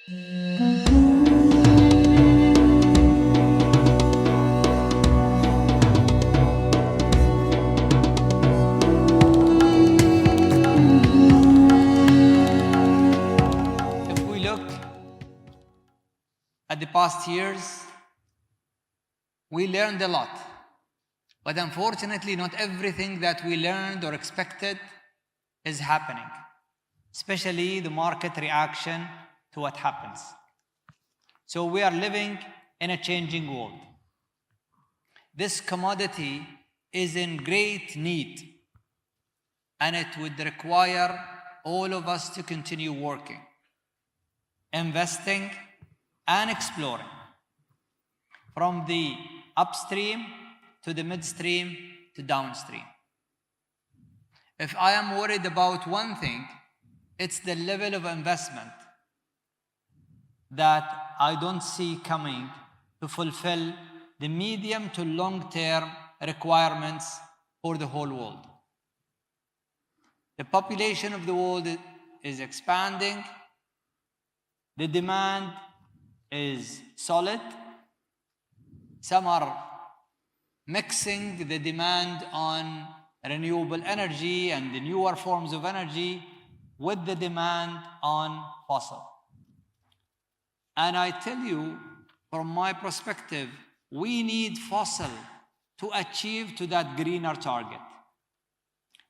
If we look at the past years, we learned a lot. But unfortunately, not everything that we learned or expected is happening, especially the market reaction to what happens. So we are living in a changing world. This commodity is in great need, and it would require all of us to continue working, investing, and exploring. From the upstream to the midstream to downstream. If I am worried about one thing, it's the level of investment that I don't see coming to fulfill the medium to long-term requirements for the whole world. The population of the world is expanding. The demand is solid. Some are mixing the demand on renewable energy and the newer forms of energy with the demand on fossil. And I tell you, from my perspective, we need fossil to achieve to that greener target.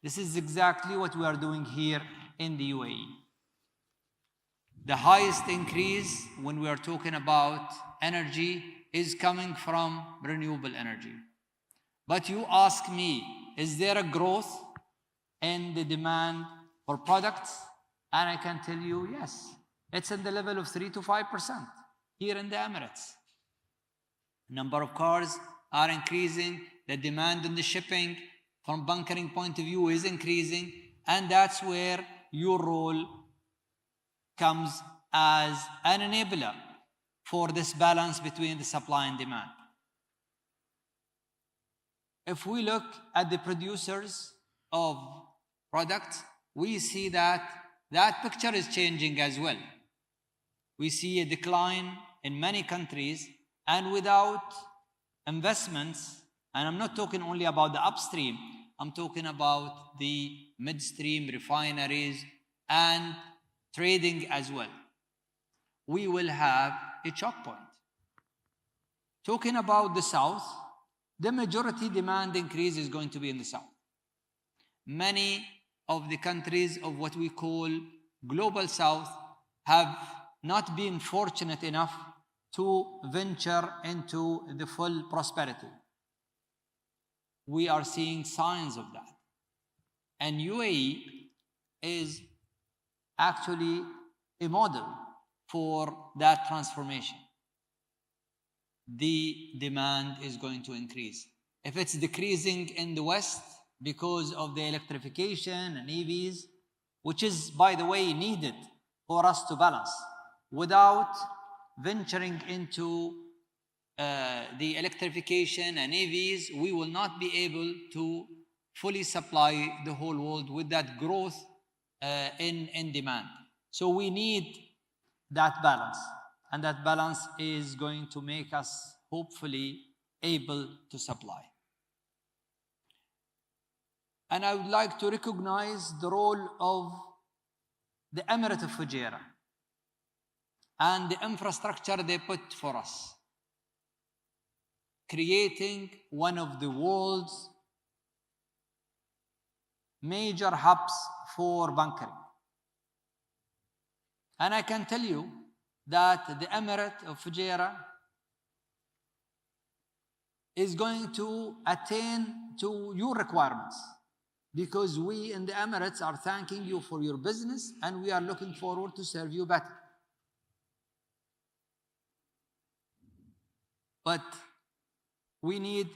This is exactly what we are doing here in the UAE. The highest increase when we are talking about energy is coming from renewable energy. But you ask me, is there a growth in the demand for products? And I can tell you, yes. It's in the level of 3 to 5% here in the Emirates. Number of cars are increasing. The demand on the shipping from bunkering point of view is increasing. And that's where your role comes as an enabler for this balance between the supply and demand. If we look at the producers of products, we see that that picture is changing as well. We see a decline in many countries, and without investments, and I'm not talking only about the upstream, I'm talking about the midstream refineries and trading as well, we will have a choke point. Talking about the South, the majority demand increase is going to be in the South. Many of the countries of what we call Global South have not been fortunate enough to venture into the full prosperity. We are seeing signs of that. And UAE is actually a model for that transformation. The demand is going to increase. If it's decreasing in the West because of the electrification and EVs, which is, by the way, needed for us to balance, without venturing into the electrification and EVs, we will not be able to fully supply the whole world with that growth in demand. So we need that balance. And that balance is going to make us hopefully able to supply. And I would like to recognize the role of the Emirate of Fujairah and the infrastructure they put for us, creating one of the world's major hubs for bunkering. And I can tell you that the Emirate of Fujairah is going to attain to your requirements, because we in the Emirates are thanking you for your business and we are looking forward to serve you better. But we need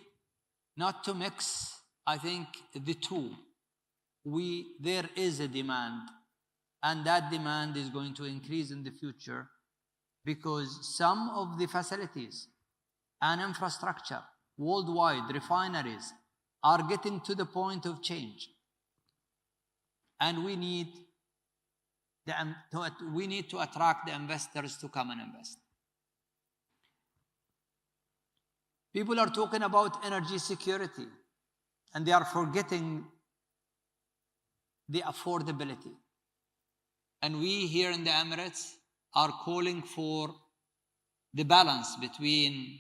not to mix, I think, the two. There is a demand, and that demand is going to increase in the future, because some of the facilities and infrastructure worldwide, refineries, are getting to the point of change. And we need we need to attract the investors to come and invest. People are talking about energy security, and they are forgetting the affordability. And we here in the Emirates are calling for the balance between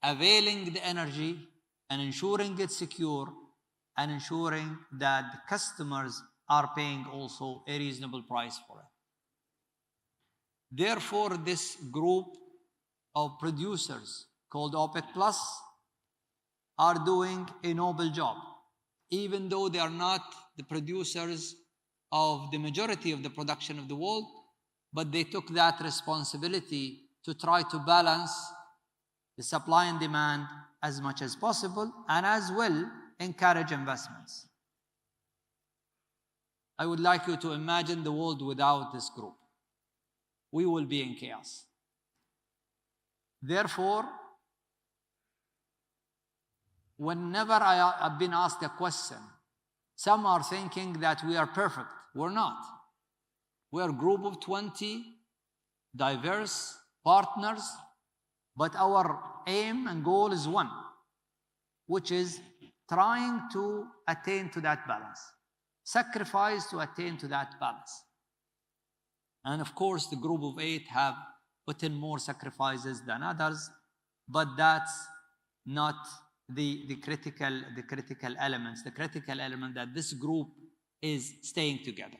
availing the energy and ensuring it's secure and ensuring that the customers are paying also a reasonable price for it. Therefore, this group of producers called OPEC Plus are doing a noble job. Even though they are not the producers of the majority of the production of the world, but they took that responsibility to try to balance the supply and demand as much as possible, and as well encourage investments. I would like you to imagine the world without this group. We will be in chaos. Therefore, whenever I've been asked a question, some are thinking that we are perfect. We're not. We're a group of 20 diverse partners, but our aim and goal is one, which is trying to attain to that balance. Sacrifice to attain to that balance. And of course, the group of 8 have put in more sacrifices than others, but that's not the critical elements. The critical element that this group is staying together.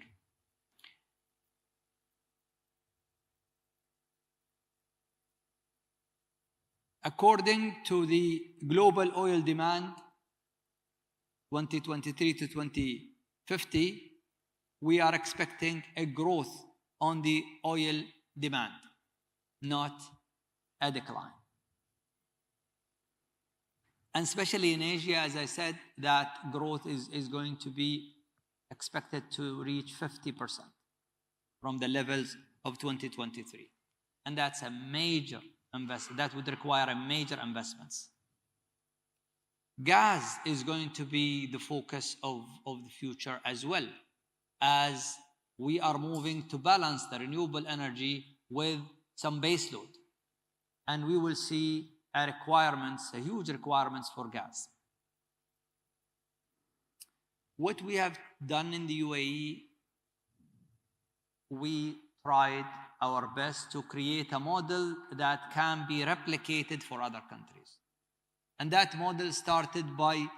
According to the global oil demand, 2023 to 2050, we are expecting a growth on the oil demand, not a decline. And especially in Asia, as I said, that growth is going to be expected to reach 50% from the levels of 2023. And that's a major investment. That would require a major investments. Gas is going to be the focus of the future, as well as we are moving to balance the renewable energy with some base load. And we will see a huge requirements for gas. What we have done in the UAE, we tried our best to create a model that can be replicated for other countries. And that model started by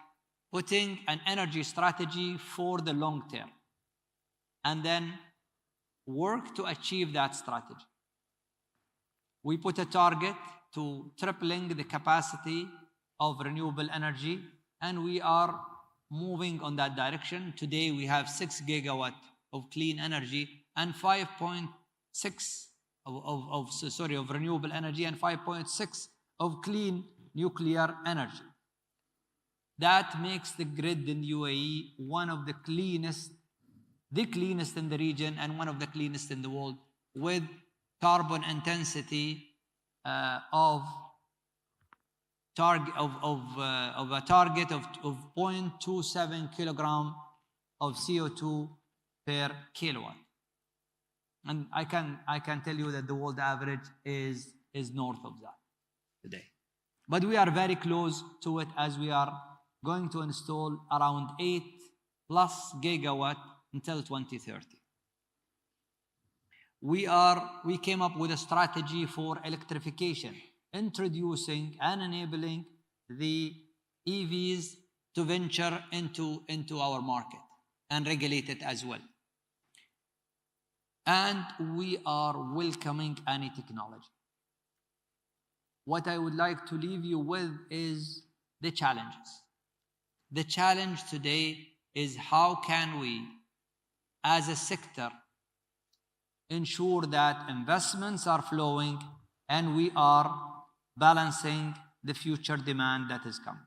putting an energy strategy for the long term, and then work to achieve that strategy. We put a target to tripling the capacity of renewable energy, and we are moving on that direction. Today we have 6 gigawatt of clean energy and 5.6 of renewable energy and 5.6 of clean nuclear energy. That makes the grid in UAE one of the cleanest in the region and one of the cleanest in the world, with carbon intensity of a target of 0.27 kilogram of CO2 per kilowatt. And I can tell you that the world average is north of that today. But we are very close to it, as we are going to install around 8+ gigawatt until 2030. We came up with a strategy for electrification, introducing and enabling the EVs to venture into our market and regulate it as well. And we are welcoming any technology. What I would like to leave you with is the challenges. The challenge today is how can we, as a sector, ensure that investments are flowing and we are balancing the future demand that is coming.